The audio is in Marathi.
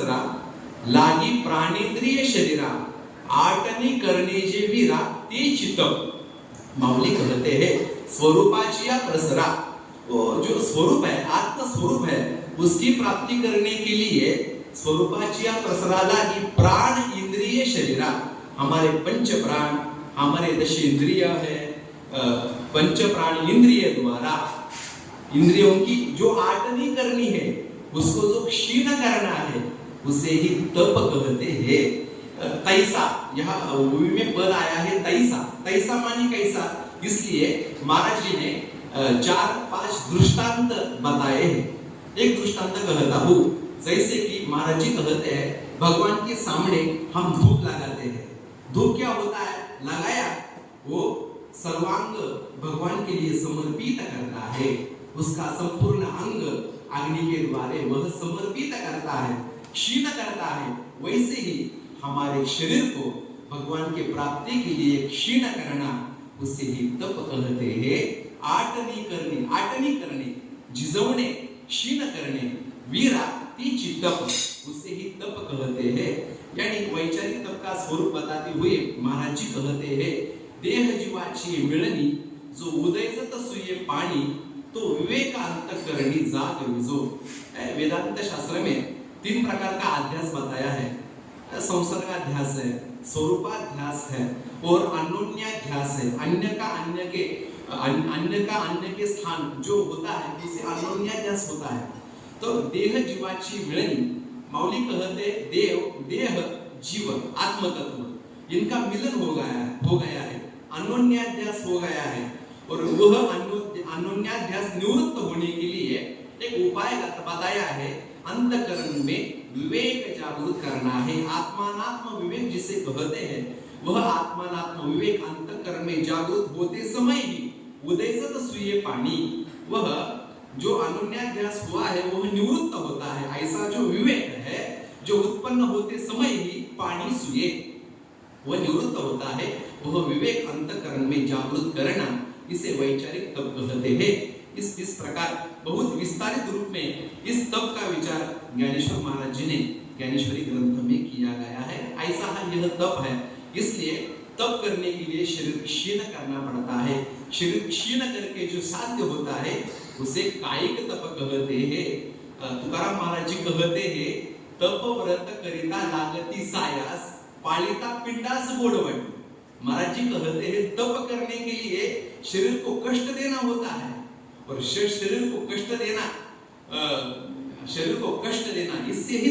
प्रसरा लागी प्राणेंद्रिय शरीरा आटनी करणे जे वीरा ते चित्त। माऊली कहते हैं स्वरूपाची या प्रसरा, जो स्वरूप है आत्म स्वरूप है उसकी प्राप्ति करने के लिए स्वरूपाची या प्रसरा लागी प्राण इंद्रिय शरीरा, हमारे पंच प्राण हमारे दश इंद्रिय है, पंच प्राण इंद्रिय द्वारा इंद्रियों की जो आटनी करनी है उसको जो क्षीण करना है उसे ही तप कहते हैं। तैसा, यहाँ में पद आया है तैसा, तैसा मानी कैसा, इसलिए महाराज जी ने 4-5 दृष्टांत बताए हैं। एक दृष्टांत कहता हूँ, जैसे कि महाराज जी कहते हैं भगवान के सामने हम धूप लगाते हैं। धूप क्या होता है, लगाया वो सर्वांग भगवान के लिए समर्पित करता है, उसका संपूर्ण अंग अग्नि के द्वारा वह समर्पित करता है, क्षीण करता है। वैसे ही हमारे शरीर को भगवान के प्राप्ति के लिए क्षीण करना उसे ही तप कहते हैं। आटनी करणे, आटनी करणे जिजवणे, क्षीण करणे, वीरा तीची तप, उसे ही तप कहते हैं। यानी वैचारिक तप का स्वरूप बताते हुए महाराज जी कहते हैं देह जीवाची मिळणी जो उदयजत सुये पाणी तो विवेकांत करणी जाग विजो। वेदांत शास्त्र में 3 प्रकार का अध्यास बताया है। संसर्गाध्यास है, स्वरूपाध्यास है और अन्योन्याध्यास है। अन्य का अन्य के स्थान जो होता है उसे अन्योन्याध्यास होता है। तो देह जीवाची मिळणी, माऊली कहते देह जीव आत्म तत्व इनका मिलन हो गया है, अन्योन्याध्यास हो गया है। और वह अन्योन्याध्यास निवृत्त होने के लिए एक उपाय बताया है, अंतःकरण में विवेक जागृत करना है। आत्मानात्म विवेक जिसे कहते हैं वह आत्मानात्म विवेक अंतःकरण में जागृत होते समय ही उदयजत सुये पानी, वह जो अन्योन्याध्यास हुआ है वह निवृत्त होता है। ऐसा जो विवेक है जो उत्पन्न होते समय ही पानी सुये वह निवृत्त होता है, वह विवेक अंतःकरण में जागृत करना, इसे वैचारिक तप कहते हैं। इस प्रकार बहुत विस्तारित रूप में इस तप का विचार ज्ञानेश्वर महाराज जी ने ज्ञानेश्वरी ग्रंथ में किया गया है। ऐसा यह तप है, इसलिए तप करने के लिए शरीर क्षीण करना पड़ता है। शरीर क्षीण करके जो साध्य होता है उसे कायिक तप कहते हैं। तुकाराम महाराज जी कहते हैं तप व्रत करिता लागती सायास पालिता पिंडास गोडवट। महाराज जी कहते हैं तप करने के लिए शरीर को कष्ट देना होता है, और शरीर को कष्ट देना इससे ही